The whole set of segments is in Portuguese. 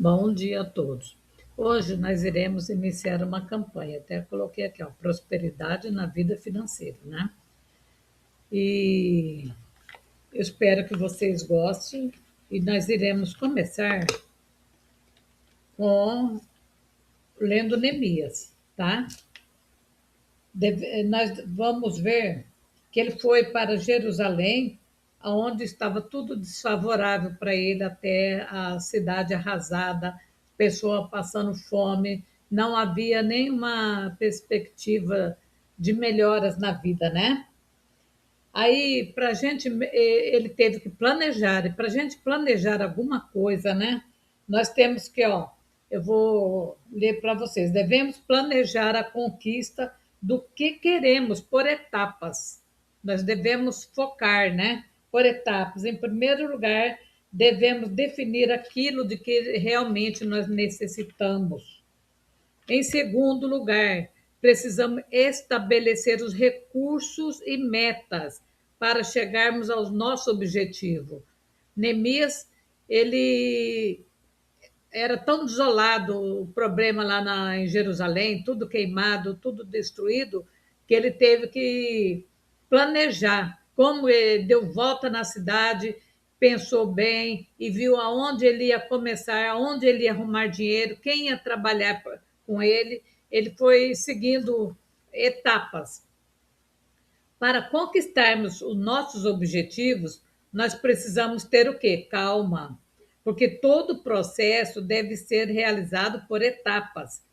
Bom dia a todos. Hoje nós iremos iniciar uma campanha, até coloquei aqui, ó, prosperidade na vida financeira, né? E eu espero que vocês gostem e nós iremos começar com lendo Neemias, tá? Nós vamos ver que ele foi para Jerusalém, onde estava tudo desfavorável para ele, até a cidade arrasada, pessoa passando fome, não havia nenhuma perspectiva de melhoras na vida, né? Aí, para a gente, ele teve que planejar, e para a gente planejar alguma coisa, né? Nós temos que, ó, eu vou ler para vocês, devemos planejar a conquista do que queremos por etapas. Nós devemos focar, né? Por etapas. Em primeiro lugar, devemos definir aquilo de que realmente nós necessitamos. Em segundo lugar, precisamos estabelecer os recursos e metas para chegarmos ao nosso objetivo. Neemias, ele era tão desolado o problema em Jerusalém, tudo queimado, tudo destruído, que ele teve que planejar como ele deu volta na cidade, pensou bem e viu aonde ele ia começar, aonde ele ia arrumar dinheiro, quem ia trabalhar com ele. Ele foi seguindo etapas. Para conquistarmos os nossos objetivos, nós precisamos ter o quê? Calma, porque todo processo deve ser realizado por etapas.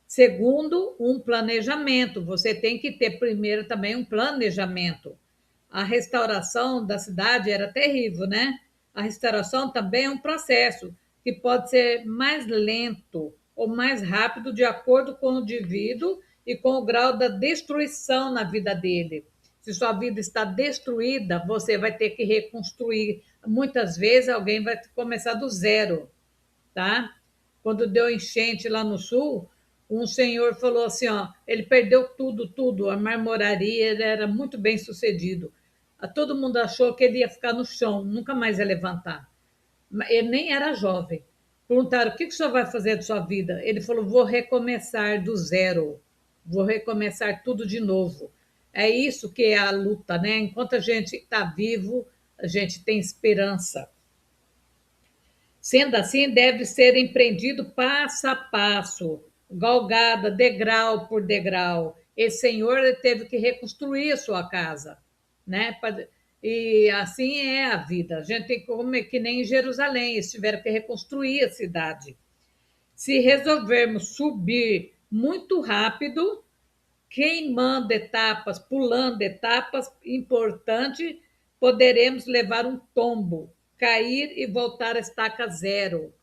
Segundo, um planejamento. Você tem que ter primeiro também um planejamento. A restauração da cidade era terrível, né? A restauração também é um processo que pode ser mais lento ou mais rápido de acordo com o indivíduo e com o grau da destruição na vida dele. Se sua vida está destruída, você vai ter que reconstruir. Muitas vezes alguém vai começar do zero, tá? Quando deu enchente lá no sul, um senhor falou assim, ó, ele perdeu tudo, tudo, a marmoraria, ele era muito bem sucedido. Todo mundo achou que ele ia ficar no chão, nunca mais ia levantar. Ele nem era jovem. Perguntaram, o que o senhor vai fazer da sua vida? Ele falou, vou recomeçar do zero, vou recomeçar tudo de novo. É isso que é a luta, né? Enquanto a gente está vivo, a gente tem esperança. Sendo assim, deve ser empreendido passo a passo, galgada, degrau por degrau. Esse senhor teve que reconstruir a sua casa, né? E assim é a vida. A gente tem como que nem em Jerusalém, eles tiveram que reconstruir a cidade. Se resolvermos subir muito rápido, queimando etapas, pulando etapas importantes, poderemos levar um tombo, cair e voltar à estaca zero.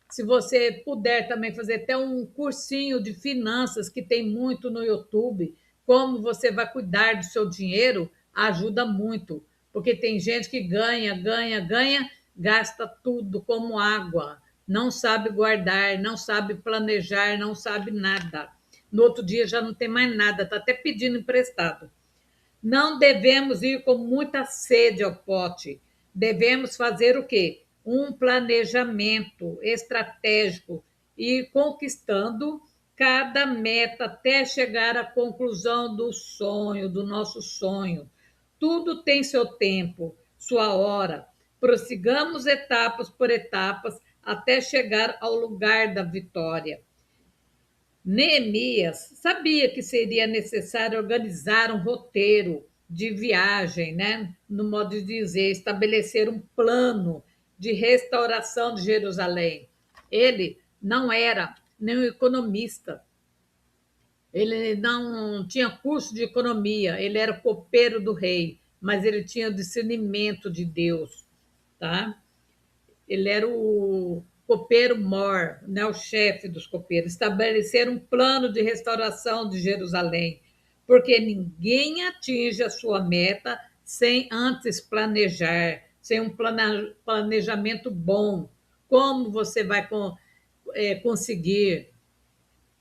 Se você puder também fazer até um cursinho de finanças, que tem muito no YouTube, como você vai cuidar do seu dinheiro, ajuda muito. Porque tem gente que ganha, ganha, ganha, gasta tudo como água, não sabe guardar, não sabe planejar, não sabe nada. No outro dia já não tem mais nada, está até pedindo emprestado. Não devemos ir com muita sede ao pote. Devemos fazer o quê? Um planejamento estratégico e ir conquistando cada meta até chegar à conclusão do sonho, do nosso sonho. Tudo tem seu tempo, sua hora. Prossigamos etapas por etapas até chegar ao lugar da vitória. Neemias sabia que seria necessário organizar um roteiro de viagem, né? No modo de dizer, estabelecer um plano de restauração de Jerusalém. Ele não era nenhum economista, ele não tinha curso de economia, ele era copeiro do rei, mas ele tinha o discernimento de Deus, tá? Ele era o copeiro-mor, né, o chefe dos copeiros, estabelecer um plano de restauração de Jerusalém, porque ninguém atinge a sua meta sem antes planejar, sem um planejamento bom. Como você vai conseguir?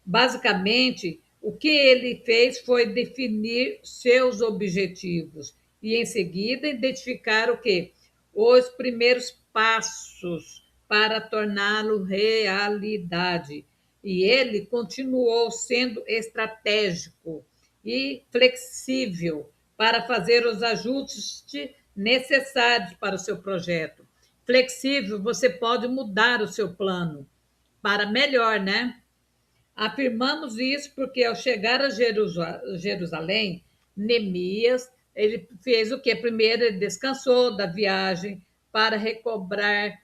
Basicamente, o que ele fez foi definir seus objetivos e, em seguida, identificar o quê? Os primeiros passos para torná-lo realidade. E ele continuou sendo estratégico e flexível para fazer os ajustes necessários para o seu projeto. Flexível, você pode mudar o seu plano para melhor, né? Afirmamos isso porque ao chegar a Jerusalém, Neemias, ele fez o que? Primeiro, ele descansou da viagem para recobrar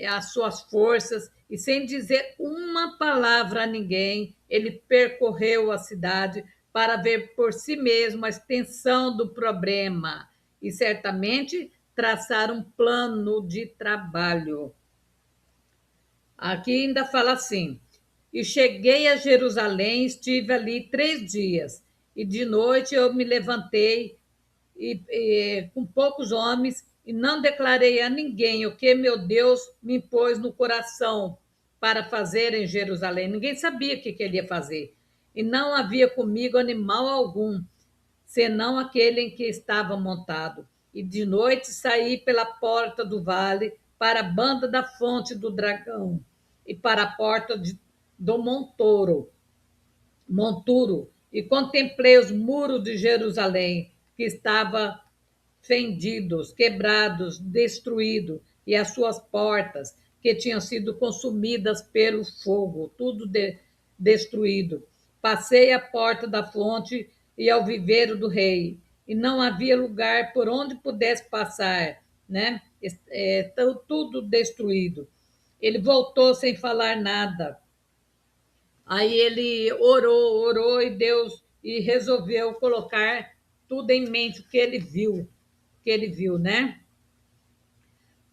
as suas forças e, sem dizer uma palavra a ninguém, ele percorreu a cidade para ver por si mesmo a extensão do problema e certamente traçar um plano de trabalho. Aqui ainda fala assim: e cheguei a Jerusalém, estive ali 3 dias, e de noite eu me levantei com poucos homens e não declarei a ninguém o que meu Deus me pôs no coração para fazer em Jerusalém. Ninguém sabia o que ele ia fazer. E não havia comigo animal algum, senão aquele em que estava montado. E de noite saí pela porta do vale para a banda da fonte do dragão e para a porta do monturo, e contemplei os muros de Jerusalém, que estavam fendidos, quebrados, destruídos, e as suas portas, que tinham sido consumidas pelo fogo, tudo destruído. Passei a porta da fonte e ao viveiro do rei, e não havia lugar por onde pudesse passar, né? Tudo destruído. Ele voltou sem falar nada. Aí ele orou e Deus e resolveu colocar tudo em mente que ele viu, né?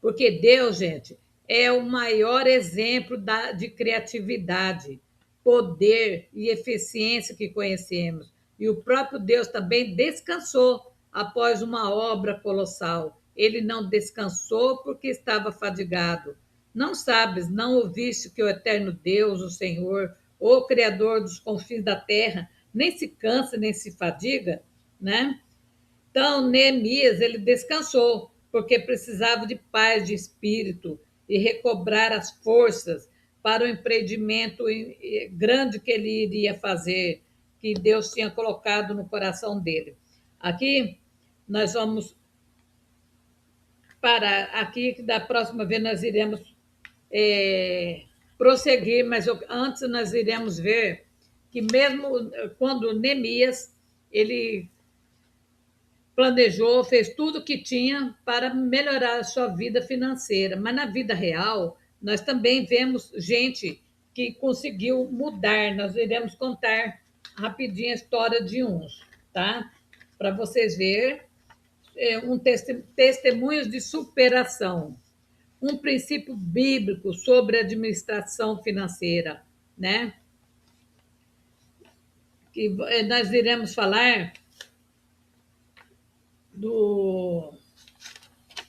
Porque Deus, gente, é o maior exemplo de criatividade, poder e eficiência que conhecemos. E o próprio Deus também descansou após uma obra colossal. Ele não descansou porque estava fadigado. Não sabes, não ouviste que o eterno Deus, o Senhor, o Criador dos confins da terra, nem se cansa, nem se fadiga, né? Então, Neemias, ele descansou, porque precisava de paz de espírito e recobrar as forças para o empreendimento grande que ele iria fazer, que Deus tinha colocado no coração dele. Aqui, nós vamos parar. Aqui, que da próxima vez nós iremos prosseguir, mas antes nós iremos ver que mesmo quando Neemias, ele planejou, fez tudo o que tinha para melhorar a sua vida financeira. Mas na vida real, nós também vemos gente que conseguiu mudar. Nós iremos contar rapidinho a história de uns, tá? Para vocês verem testemunhos de superação. Um princípio bíblico sobre administração financeira, né? Que nós iremos falar do.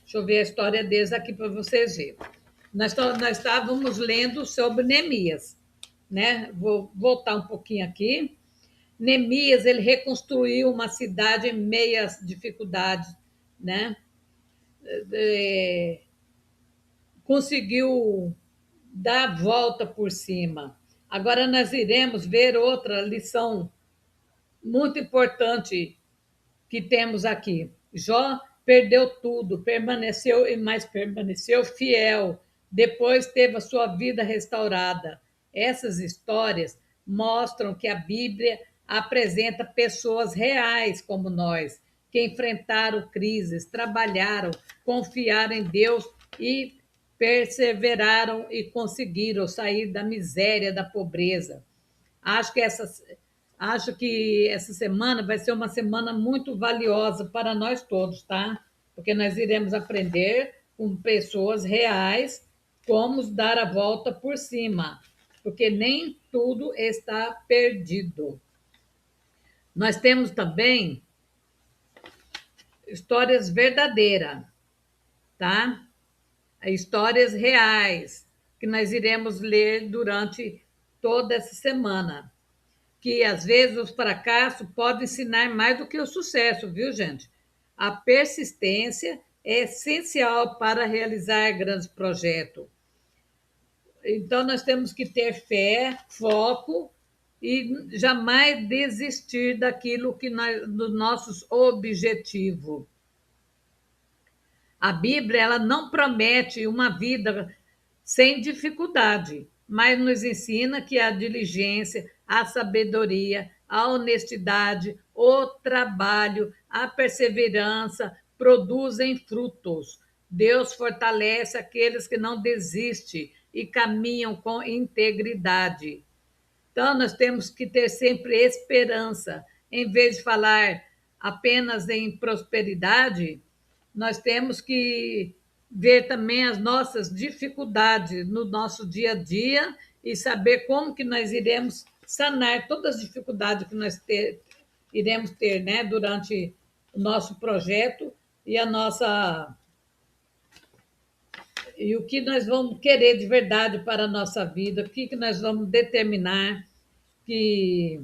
Deixa eu ver a história deles aqui para vocês verem. Nós estávamos lendo sobre Neemias, né? Vou voltar um pouquinho aqui. Neemias, ele reconstruiu uma cidade em meias dificuldades, né? Conseguiu dar a volta por cima. Agora nós iremos ver outra lição muito importante que temos aqui. Jó perdeu tudo, permaneceu fiel, depois teve a sua vida restaurada. Essas histórias mostram que a Bíblia apresenta pessoas reais como nós, que enfrentaram crises, trabalharam, confiaram em Deus e perseveraram e conseguiram sair da miséria, da pobreza. Acho que essa semana vai ser uma semana muito valiosa para nós todos, tá? Porque nós iremos aprender com pessoas reais como dar a volta por cima, porque nem tudo está perdido. Nós temos também histórias verdadeiras, tá? Histórias reais que nós iremos ler durante toda essa semana. Que às vezes os fracassos podem ensinar mais do que o sucesso, viu, gente? A persistência é essencial para realizar grandes projetos. Então, nós temos que ter fé, foco e jamais desistir daquilo que nós, dos nossos objetivos. A Bíblia ela não promete uma vida sem dificuldade, mas nos ensina que a diligência, a sabedoria, a honestidade, o trabalho, a perseverança produzem frutos. Deus fortalece aqueles que não desistem e caminham com integridade. Então, nós temos que ter sempre esperança. Em vez de falar apenas em prosperidade, nós temos que ver também as nossas dificuldades no nosso dia a dia e saber como que nós iremos sanar todas as dificuldades que iremos ter, né, durante o nosso projeto e a nossa e o que nós vamos querer de verdade para a nossa vida, o que nós vamos determinar que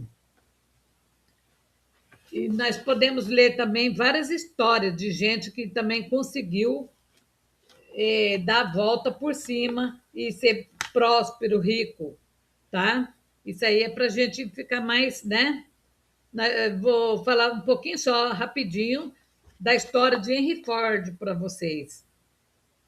e nós podemos ler também várias histórias de gente que também conseguiu dar a volta por cima e ser próspero, rico, tá? Isso aí é para a gente ficar mais, né? Vou falar um pouquinho só, rapidinho, da história de Henry Ford para vocês,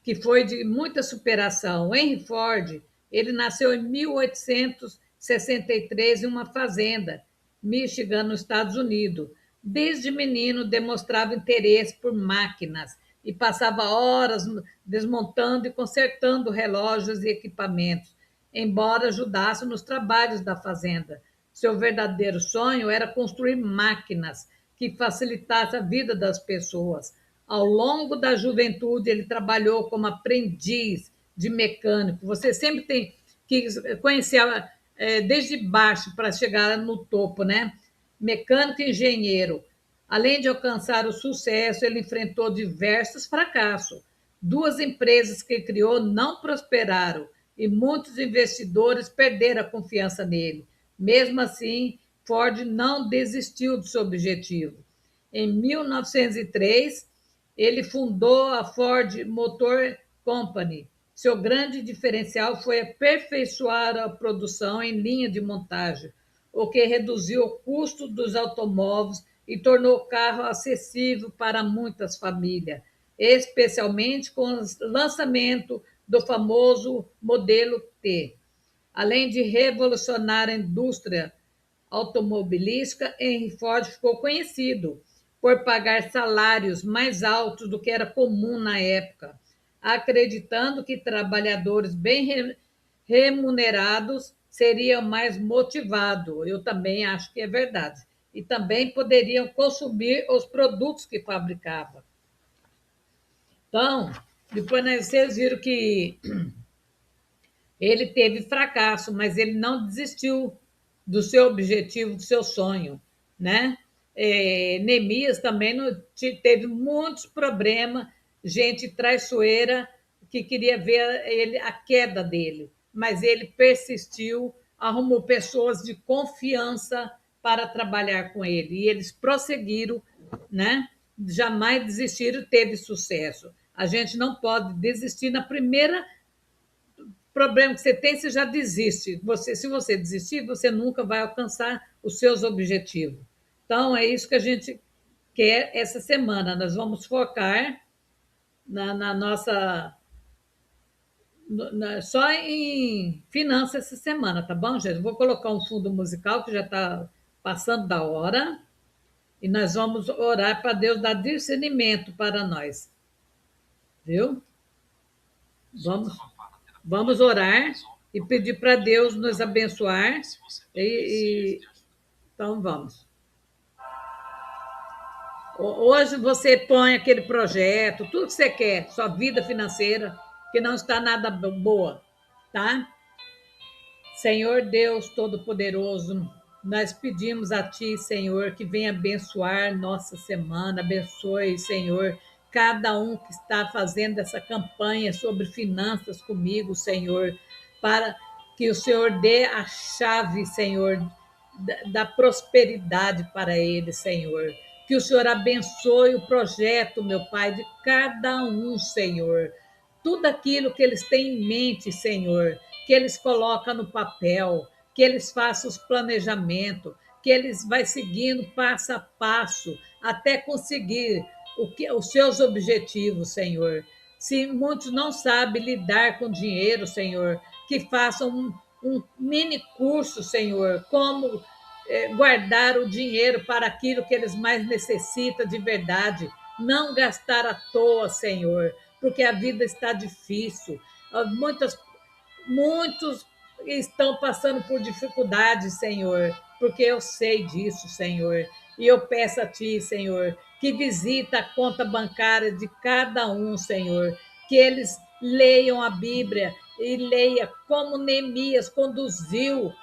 que foi de muita superação. O Henry Ford, ele nasceu em 1863 em uma fazenda, Michigan, nos Estados Unidos. Desde menino demonstrava interesse por máquinas e passava horas desmontando e consertando relógios e equipamentos, embora ajudasse nos trabalhos da fazenda. Seu verdadeiro sonho era construir máquinas que facilitassem a vida das pessoas. Ao longo da juventude, ele trabalhou como aprendiz de mecânico. Você sempre tem que conhecer desde baixo para chegar no topo, né? Mecânico e engenheiro. Além de alcançar o sucesso, ele enfrentou diversos fracassos. Duas empresas que criou não prosperaram e muitos investidores perderam a confiança nele. Mesmo assim, Ford não desistiu do seu objetivo. Em 1903, ele fundou a Ford Motor Company. Seu grande diferencial foi aperfeiçoar a produção em linha de montagem, o que reduziu o custo dos automóveis e tornou o carro acessível para muitas famílias, especialmente com o lançamento do famoso modelo T. Além de revolucionar a indústria automobilística, Henry Ford ficou conhecido por pagar salários mais altos do que era comum na época, acreditando que trabalhadores bem remunerados seriam mais motivados. Eu também acho que é verdade. E também poderiam consumir os produtos que fabricava. Então, depois vocês viram que ele teve fracasso, mas ele não desistiu do seu objetivo, do seu sonho, né? Neemias também teve muitos problemas, gente traiçoeira que queria ver ele, a queda dele, mas ele persistiu, arrumou pessoas de confiança para trabalhar com ele e eles prosseguiram, né? Jamais desistiram, teve sucesso. A gente não pode desistir na primeira problema que você tem, você já desiste. Se você desistir, você nunca vai alcançar os seus objetivos. Então, é isso que a gente quer essa semana. Nós vamos focar na nossa. Só em finanças essa semana, tá bom, gente? Vou colocar um fundo musical que já está passando da hora. E nós vamos orar para Deus dar discernimento para nós. Viu? Vamos. Vamos orar e pedir para Deus nos abençoar. Então, vamos. Hoje você põe aquele projeto, tudo que você quer, sua vida financeira, que não está nada boa, tá? Senhor Deus Todo-Poderoso, nós pedimos a Ti, Senhor, que venha abençoar nossa semana, abençoe, Senhor, cada um que está fazendo essa campanha sobre finanças comigo, Senhor, para que o Senhor dê a chave, Senhor, da prosperidade para ele, Senhor. Que o Senhor abençoe o projeto, meu Pai, de cada um, Senhor. Tudo aquilo que eles têm em mente, Senhor, que eles colocam no papel, que eles façam os planejamentos, que eles vai seguindo passo a passo até conseguir os seus objetivos, Senhor. Se muitos não sabem lidar com dinheiro, Senhor, que façam um mini curso, Senhor, como guardar o dinheiro para aquilo que eles mais necessitam de verdade. Não gastar à toa, Senhor, porque a vida está difícil. Muitos estão passando por dificuldades, Senhor, porque eu sei disso, Senhor. E eu peço a Ti, Senhor, que visita a conta bancária de cada um, Senhor, que eles leiam a Bíblia e leia como Neemias conduziu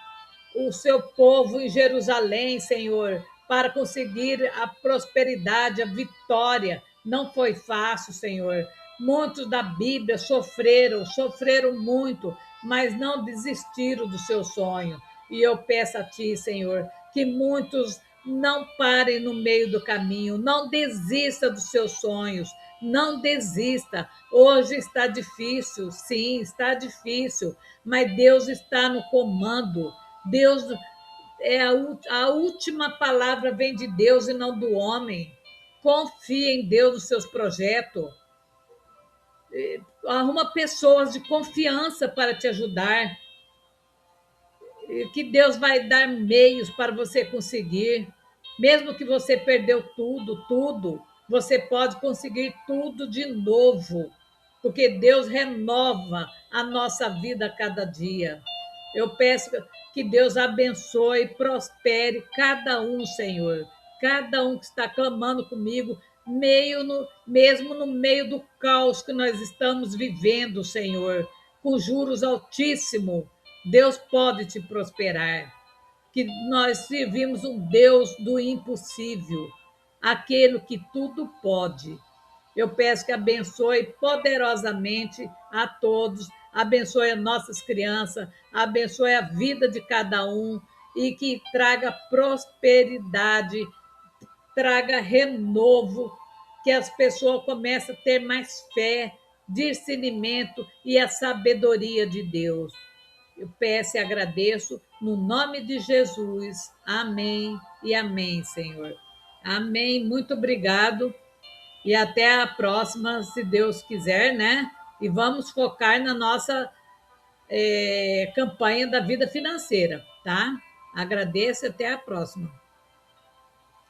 o seu povo em Jerusalém, Senhor, para conseguir a prosperidade, a vitória. Não foi fácil, Senhor. Muitos da Bíblia sofreram muito, mas não desistiram do seu sonho. E eu peço a Ti, Senhor, que muitos não parem no meio do caminho, não desista dos seus sonhos, não desista. Hoje está difícil, sim, está difícil, mas Deus está no comando. Deus é a última palavra vem de Deus e não do homem. Confie em Deus nos seus projetos. Arruma pessoas de confiança para te ajudar. Que Deus vai dar meios para você conseguir. Mesmo que você perdeu tudo, você pode conseguir tudo de novo, porque Deus renova a nossa vida a cada dia. Eu peço que Deus abençoe e prospere cada um, Senhor. Cada um que está clamando comigo, mesmo no meio do caos que nós estamos vivendo, Senhor, com juros altíssimos, Deus pode te prosperar. Que nós servimos um Deus do impossível, aquele que tudo pode. Eu peço que abençoe poderosamente a todos, abençoe as nossas crianças, abençoe a vida de cada um e que traga prosperidade, traga renovo, que as pessoas comecem a ter mais fé, discernimento e a sabedoria de Deus. Eu peço e agradeço no nome de Jesus. Amém e amém, Senhor. Amém. Muito obrigado e até a próxima, se Deus quiser, né? E vamos focar na nossa campanha da vida financeira, tá? Agradeço e até a próxima.